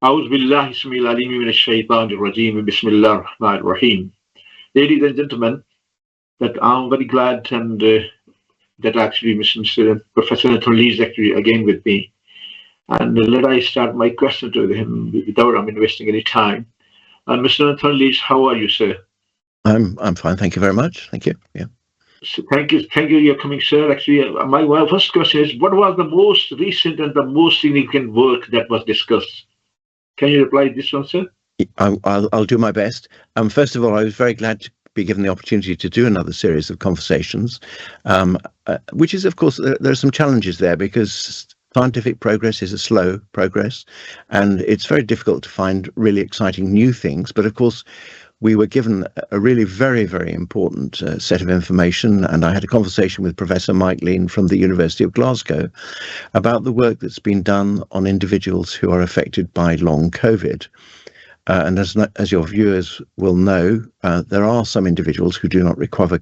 أعوذ بالله اسم العليم من الشيطان الرجيم بسم الله الرحمن الرحيم. Ladies and gentlemen, that I'm very glad and that actually Mr. Professor Anthony Leeds actually again with me. And let I start my question to him without wasting any time. Mr. Anthony Leeds, how are you, sir? I'm fine, thank you very much. Thank you. Yeah. So thank you. You're coming, sir. Actually, my first question is, what was the most recent and the most significant work that was discussed? Can you reply this one, sir? I'll do my best. First of all, I was very glad to be given the opportunity to do another series of conversations, which is, of course, there are some challenges there because scientific progress is a slow progress, and it's very difficult to find really exciting new things. But of course, we were given a really very, very important set of information, and I had a conversation with Professor Mike Lean from the University of Glasgow about the work that's been done on individuals who are affected by long COVID. And as your viewers will know, there are some individuals who do not recover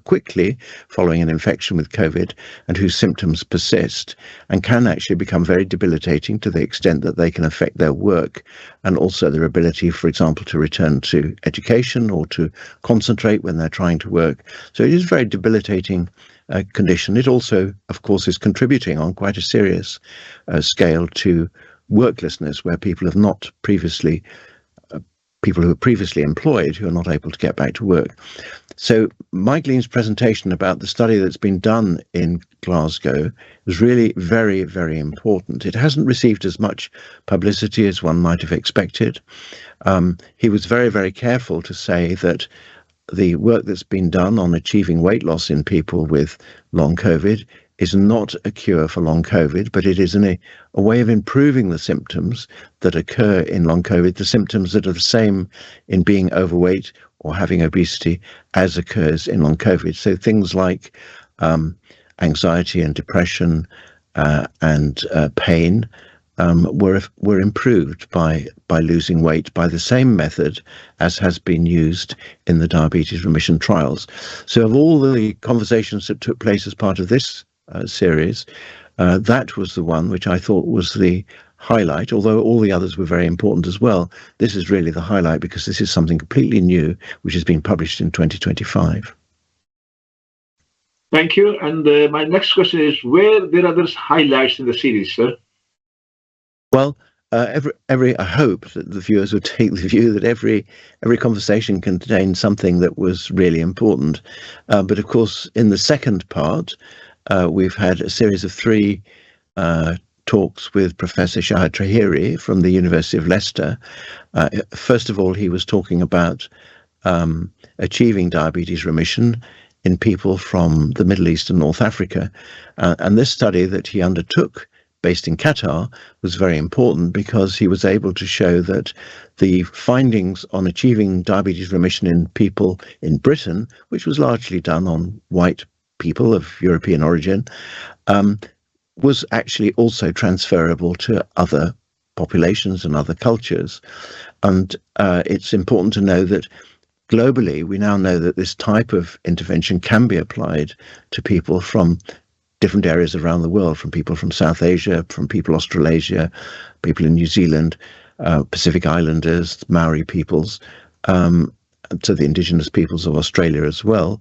quickly following an infection with COVID and whose symptoms persist and can actually become very debilitating to the extent that they can affect their work and also their ability, for example, to return to education or to concentrate when they're trying to work. So it is a very debilitating condition. It also, of course, is contributing on quite a serious scale to worklessness, where people who were previously employed who are not able to get back to work. So Mike Lean's presentation about the study that's been done in Glasgow was really very, very important. It hasn't received as much publicity as one might have expected. He was very, very careful to say that the work that's been done on achieving weight loss in people with long COVID is not a cure for long COVID, but it is a way of improving the symptoms that occur in long COVID, the symptoms that are the same in being overweight or having obesity as occurs in long COVID. So things like anxiety and depression and pain were improved by losing weight by the same method as has been used in the diabetes remission trials. So of all the conversations that took place as part of this series, that was the one which I thought was the highlight, although all the others were very important as well. This is really the highlight because this is something completely new which has been published in 2025. Thank you. And my next question is, were there other highlights in the series, sir? Well, I hope that the viewers would take the view that every conversation contained something that was really important. But of course, in the second part, we've had a series of 3 talks with Professor Shahid Tahiri from the University of Leicester. First of all, he was talking about achieving diabetes remission in people from the Middle East and North Africa. And this study that he undertook, based in Qatar, was very important because he was able to show that the findings on achieving diabetes remission in people in Britain, which was largely done on white people of European origin, was actually also transferable to other populations and other cultures. And it's important to know that globally, we now know that this type of intervention can be applied to people from different areas around the world, from people from South Asia, from people Australasia, people in New Zealand, Pacific Islanders, Maori peoples, to the indigenous peoples of Australia as well,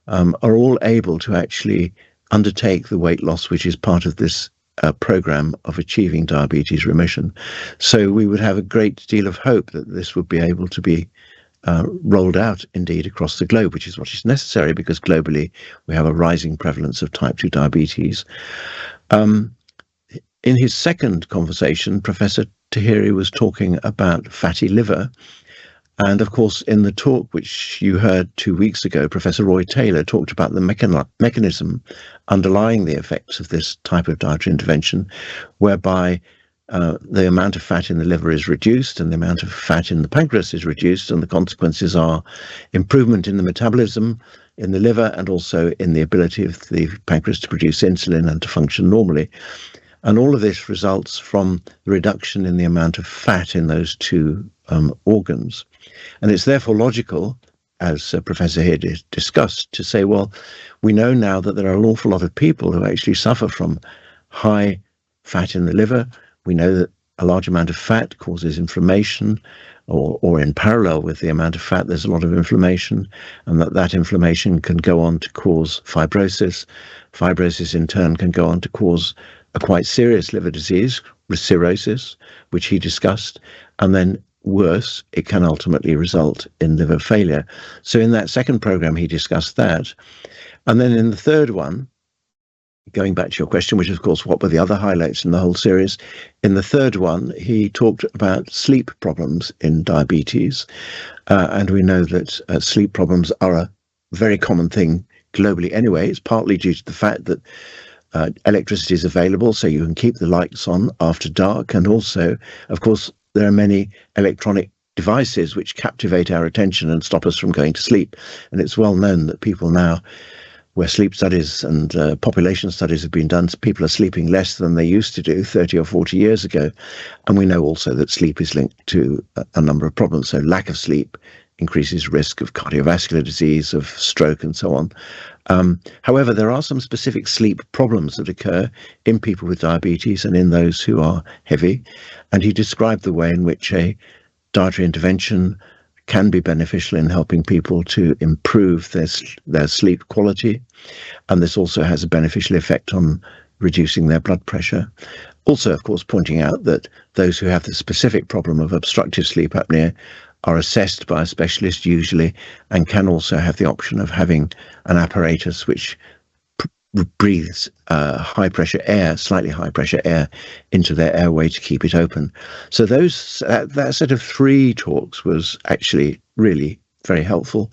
are all able to actually undertake the weight loss which is part of this program of achieving diabetes remission. So we would have a great deal of hope that this would be able to be rolled out indeed across the globe, which is what is necessary because globally we have a rising prevalence of type 2 diabetes. In his second conversation, Professor Tahiri was talking about fatty liver. And of course, in the talk which you heard 2 weeks ago, Professor Roy Taylor talked about the mechanism underlying the effects of this type of dietary intervention, whereby the amount of fat in the liver is reduced and the amount of fat in the pancreas is reduced, and the consequences are improvement in the metabolism in the liver and also in the ability of the pancreas to produce insulin and to function normally. And all of this results from the reduction in the amount of fat in those 2 organs. And it's therefore logical, as Professor here discussed, to say, well, we know now that there are an awful lot of people who actually suffer from high fat in the liver. We know that a large amount of fat causes inflammation, or in parallel with the amount of fat, there's a lot of inflammation, and that inflammation can go on to cause fibrosis. Fibrosis in turn can go on to cause a quite serious liver disease, cirrhosis, which he discussed, and then worse, it can ultimately result in liver failure. So in that second program, he discussed that. And then in the third one, going back to your question, which of course, what were the other highlights in the whole series? In the third one, he talked about sleep problems in diabetes. And we know that sleep problems are a very common thing globally anyway. It's partly due to the fact that electricity is available, so you can keep the lights on after dark. And also, of course, there are many electronic devices which captivate our attention and stop us from going to sleep. And it's well known that people now, where sleep studies and population studies have been done, people are sleeping less than they used to do 30 or 40 years ago. And we know also that sleep is linked to a number of problems. So lack of sleep increases risk of cardiovascular disease, of stroke, and so on. However, there are some specific sleep problems that occur in people with diabetes and in those who are heavy. And he described the way in which a dietary intervention can be beneficial in helping people to improve their sleep quality. And this also has a beneficial effect on reducing their blood pressure. Also, of course, pointing out that those who have the specific problem of obstructive sleep apnea are assessed by a specialist usually, and can also have the option of having an apparatus which breathes high pressure air, slightly high pressure air into their airway to keep it open. So that set of three talks was actually really very helpful.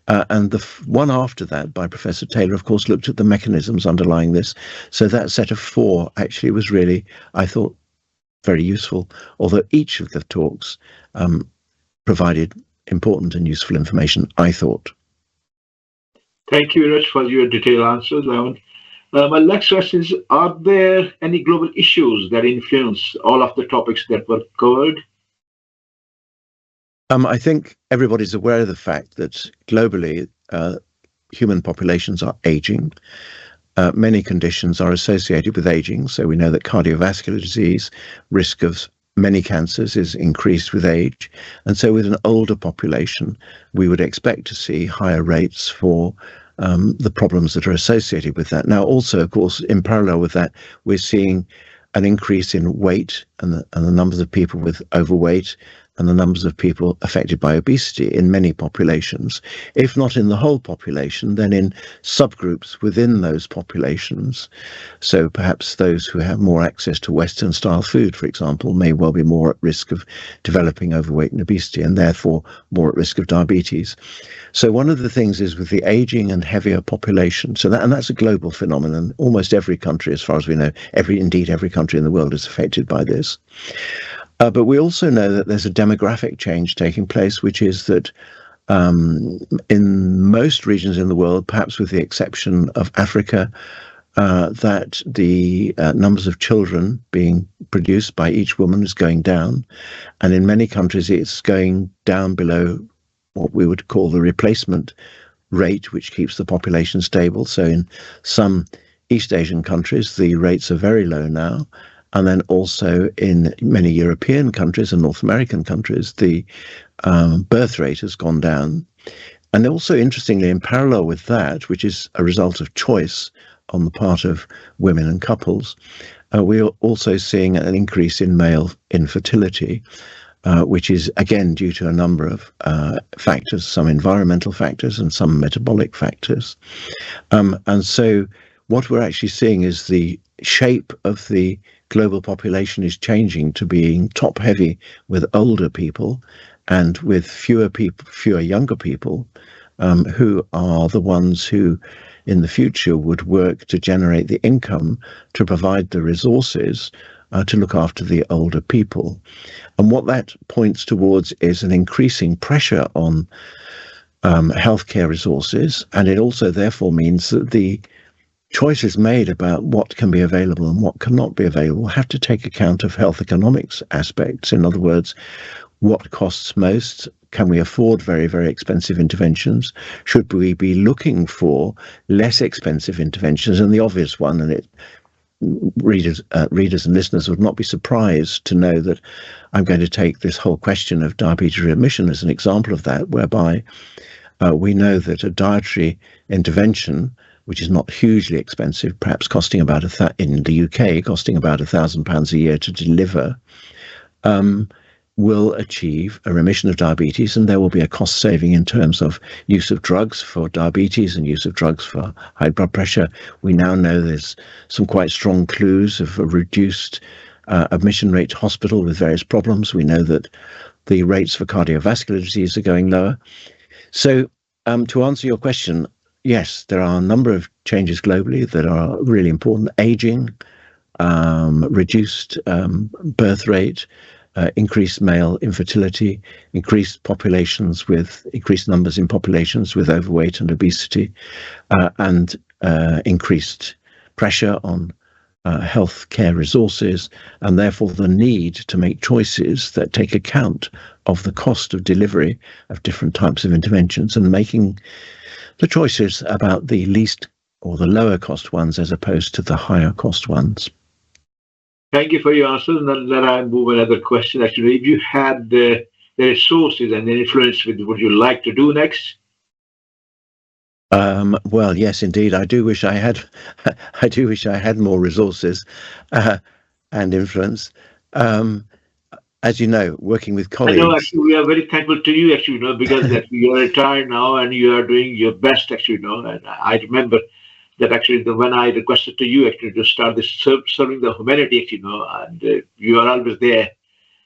And the one after that by Professor Taylor, of course, looked at the mechanisms underlying this. So that set of four actually was really, I thought, very useful, although each of the talks provided important and useful information, I thought. Thank you very much for your detailed answers, Lavin. My next question is, are there any global issues that influence all of the topics that were covered? I think everybody's aware of the fact that globally human populations are aging. Many conditions are associated with aging. So we know that cardiovascular disease, risk of many cancers is increased with age. And so with an older population, we would expect to see higher rates for the problems that are associated with that. Now, also, of course, in parallel with that, we're seeing an increase in weight and the numbers of people with overweight and the numbers of people affected by obesity in many populations. If not in the whole population, then in subgroups within those populations. So perhaps those who have more access to Western style food, for example, may well be more at risk of developing overweight and obesity, and therefore more at risk of diabetes. So one of the things is with the aging and heavier population, and that's a global phenomenon. Almost every country, as far as we know, indeed every country in the world is affected by this. But we also know that there's a demographic change taking place, which is that in most regions in the world, perhaps with the exception of Africa, that the numbers of children being produced by each woman is going down. And in many countries, it's going down below what we would call the replacement rate, which keeps the population stable. So in some East Asian countries, the rates are very low now. And then also in many European countries and North American countries, the birth rate has gone down. And also, interestingly, in parallel with that, which is a result of choice on the part of women and couples, we're also seeing an increase in male infertility, which is, again, due to a number of factors, some environmental factors and some metabolic factors. And so what we're actually seeing is the shape of the global population is changing to being top heavy with older people and with fewer younger people who are the ones who in the future would work to generate the income to provide the resources to look after the older people. And what that points towards is an increasing pressure on healthcare resources, and it also therefore means that the choices made about what can be available and what cannot be available have to take account of health economics aspects. In other words, what costs most? Can we afford very, very expensive interventions? Should we be looking for less expensive interventions? And the obvious one, and it readers and listeners would not be surprised to know that I'm going to take this whole question of diabetes remission as an example of that, whereby we know that a dietary intervention, which is not hugely expensive, perhaps costing about in the UK, costing about £1,000 a year to deliver, will achieve a remission of diabetes, and there will be a cost saving in terms of use of drugs for diabetes and use of drugs for high blood pressure. We now know there's some quite strong clues of a reduced admission rate to hospital with various problems. We know that the rates for cardiovascular disease are going lower. So to answer your question, yes, there are a number of changes globally that are really important. Aging, reduced birth rate, increased male infertility, increased numbers in populations with overweight and obesity, and increased pressure on healthcare resources, and therefore the need to make choices that take account of the cost of delivery of different types of interventions, and making the choices about the least or the lower cost ones as opposed to the higher cost ones. Thank you for your answer. And then I move another question. Actually, if you had the resources and the influence, would you like to do next? Well, yes, indeed. I do wish I had. I do wish I had more resources and influence. As you know, working with colleagues. I know. Actually, we are very thankful to you. Actually, because that you are retired now and you are doing your best. Actually, and I remember that actually when I requested to you actually to start this serving the humanity, actually, and you are always there.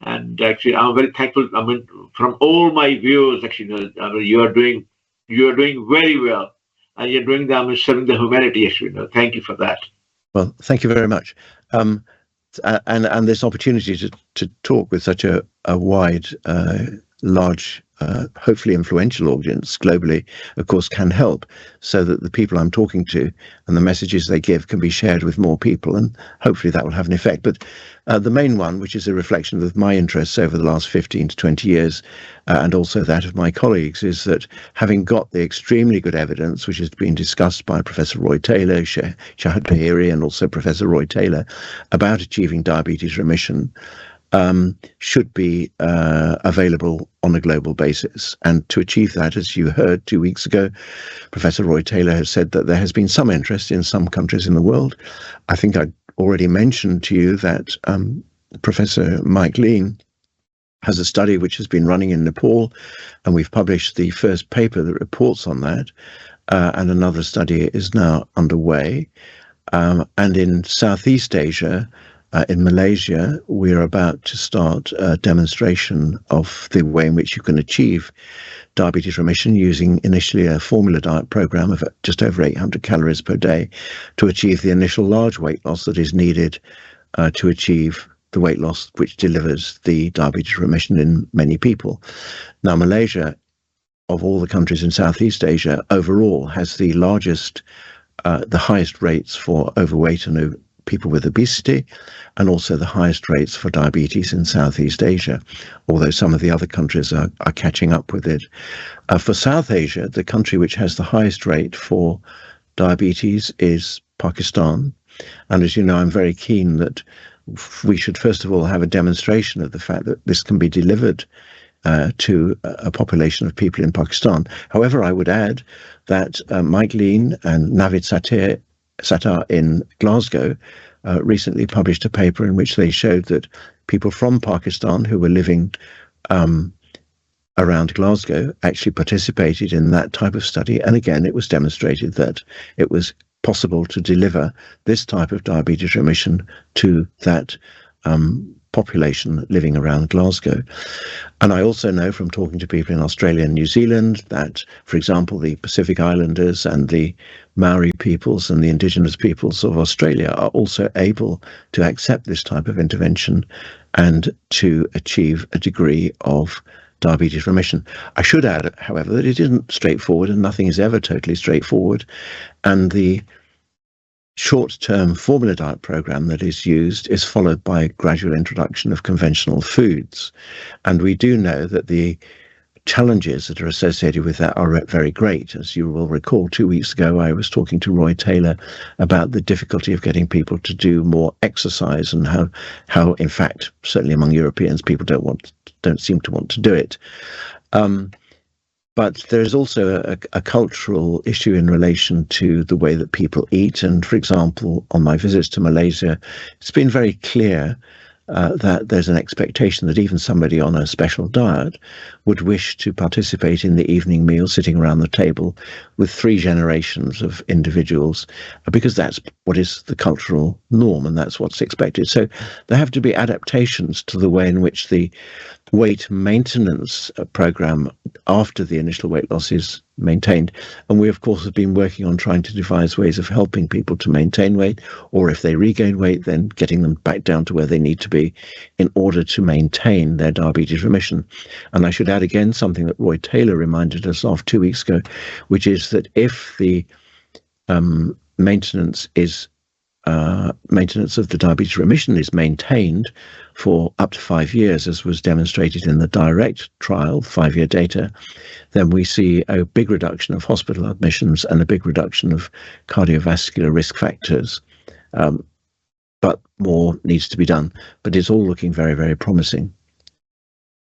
And actually, I'm very thankful. I mean, from all my viewers, actually, you are doing very well, and you're doing serving the humanity. Actually, thank you for that. Well, thank you very much. And this opportunity to talk with such a wide, large, hopefully influential audience globally, of course, can help, so that the people I'm talking to and the messages they give can be shared with more people, and hopefully that will have an effect. But the main one, which is a reflection of my interests over the last 15 to 20 years, and also that of my colleagues, is that having got the extremely good evidence, which has been discussed by Professor Roy Taylor, Shahid Bahiri, and also Professor Roy Taylor, about achieving diabetes remission, should be available on a global basis. And to achieve that, as you heard 2 weeks ago, Professor Roy Taylor has said that there has been some interest in some countries in the world. I think I already mentioned to you that Professor Mike Lean has a study which has been running in Nepal, and we've published the first paper that reports on that, and another study is now underway. And in Southeast Asia, in Malaysia, we're about to start a demonstration of the way in which you can achieve diabetes remission using initially a formula diet program of just over 800 calories per day to achieve the initial large weight loss that is needed to achieve the weight loss which delivers the diabetes remission in many people. Now, Malaysia, of all the countries in Southeast Asia, overall has the highest rates for overweight and people with obesity, and also the highest rates for diabetes in Southeast Asia, although some of the other countries are catching up with it. For South Asia, the country which has the highest rate for diabetes is Pakistan. And as you know, I'm very keen that we should first of all have a demonstration of the fact that this can be delivered to a population of people in Pakistan. However, I would add that Mike Lean and Navid Sattar in Glasgow recently published a paper in which they showed that people from Pakistan who were living around Glasgow actually participated in that type of study. And again, it was demonstrated that it was possible to deliver this type of diabetes remission to that population living around Glasgow. And I also know from talking to people in Australia and New Zealand that, for example, the Pacific Islanders and the Maori peoples and the indigenous peoples of Australia are also able to accept this type of intervention and to achieve a degree of diabetes remission. I should add, however, that it isn't straightforward, and nothing is ever totally straightforward. And the short-term formula diet program that is used is followed by a gradual introduction of conventional foods. And we do know that the challenges that are associated with that are very great. As you will recall, 2 weeks ago, I was talking to Roy Taylor about the difficulty of getting people to do more exercise, and how in fact, certainly among Europeans, people don't seem to want to do it. But there is also a cultural issue in relation to the way that people eat. And for example, on my visits to Malaysia, it's been very clear that there's an expectation that even somebody on a special diet would wish to participate in the evening meal, sitting around the table with 3 generations of individuals, because that's what is the cultural norm and that's what's expected. So there have to be adaptations to the way in which the weight maintenance program after the initial weight loss is maintained. And we, of course, have been working on trying to devise ways of helping people to maintain weight, or if they regain weight, then getting them back down to where they need to be in order to maintain their diabetes remission. And I should add again something that Roy Taylor reminded us of 2 weeks ago, which is that if the maintenance of the diabetes remission is maintained for up to 5 years, as was demonstrated in the direct trial, 5-year data, then we see a big reduction of hospital admissions and a big reduction of cardiovascular risk factors. But more needs to be done. But it's all looking very, very promising.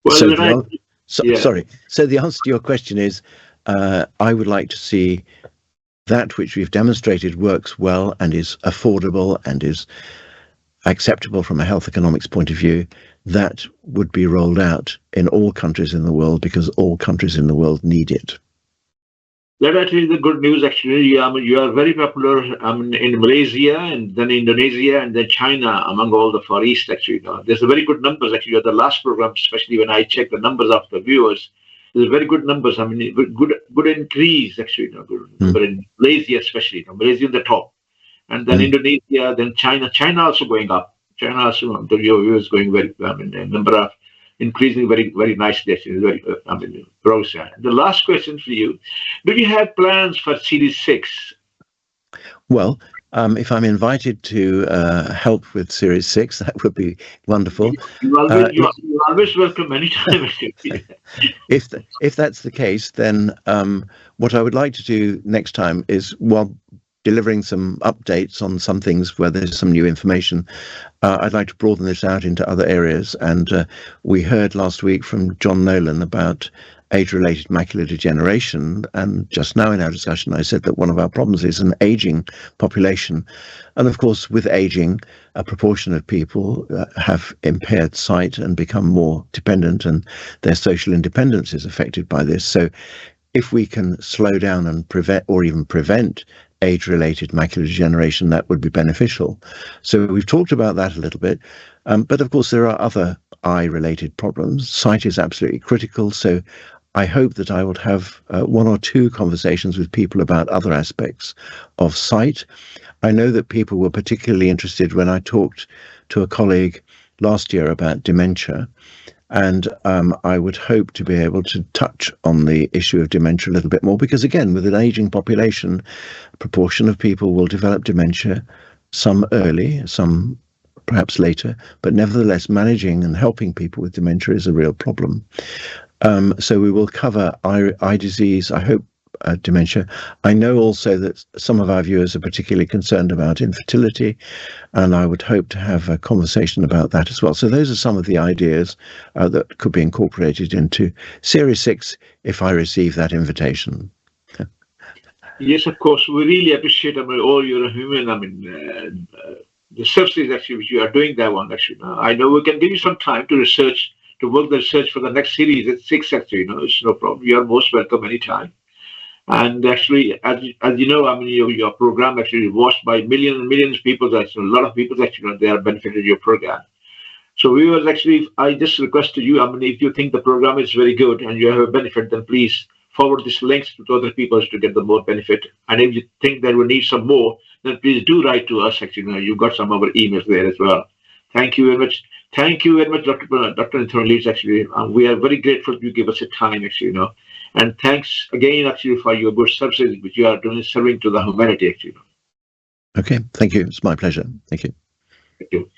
Well, Sorry. So the answer to your question is, I would like to see that which we've demonstrated works well and is affordable and is acceptable from a health economics point of view, that would be rolled out in all countries in the world, because all countries in the world need it. That actually is the good news. Actually, you are very popular in Malaysia, and then Indonesia, and then China, among all the Far East. Actually, there's a very good numbers. Actually, at the last program, especially when I check the numbers of the viewers, there's very good numbers. I mean, good increase. Actually, good number in Malaysia, especially. Malaysia in the top, and then Indonesia, then China. China also going up. China also, the viewers going very. I mean, the number of increasing very, very nicely. Actually, very. Gross. The last question for you: do you have plans for Series 6? Well, if I'm invited to help with Series 6, that would be wonderful. You're always welcome anytime. If that's the case, then what I would like to do next time is, while delivering some updates on some things where there's some new information, I'd like to broaden this out into other areas. And we heard last week from John Nolan about age-related macular degeneration, and just now in our discussion I said that one of our problems is an aging population, and of course with aging a proportion of people have impaired sight and become more dependent, and their social independence is affected by this. So if we can slow down and prevent, or even prevent, age-related macular degeneration, that would be beneficial. So we've talked about that a little bit, but of course there are other eye-related problems. Sight is absolutely critical, so I hope that I will have 1 or 2 conversations with people about other aspects of sight. I know that people were particularly interested when I talked to a colleague last year about dementia, and I would hope to be able to touch on the issue of dementia a little bit more, because again, with an aging population, a proportion of people will develop dementia, some early, some perhaps later, but nevertheless managing and helping people with dementia is a real problem. So we will cover eye disease, I hope dementia. I know also that some of our viewers are particularly concerned about infertility, and I would hope to have a conversation about that as well. So those are some of the ideas that could be incorporated into Series 6 if I receive that invitation. Yes, of course. We really appreciate all your human, the services actually which you are doing that one actually. I know we can give you some time to research, to work the research for the next series. It's 6 actually, it's no problem. You are most welcome anytime. And actually, as you know, your program actually watched by millions and millions of people. That's a lot of people actually, they are benefited your program. So we was actually, I just requested you, if you think the program is very good and you have a benefit, then please forward these links to other people to get the more benefit. And if you think that we need some more, then please do write to us. Actually, you've got some of our emails there as well. Thank you very much. Thank you very much, Dr. Anthony Leeds. Actually, we are very grateful you give us a time. Actually, and thanks again, actually, for your good services which you are doing, serving to the humanity. Actually. Okay, thank you. It's my pleasure. Thank you. Thank you.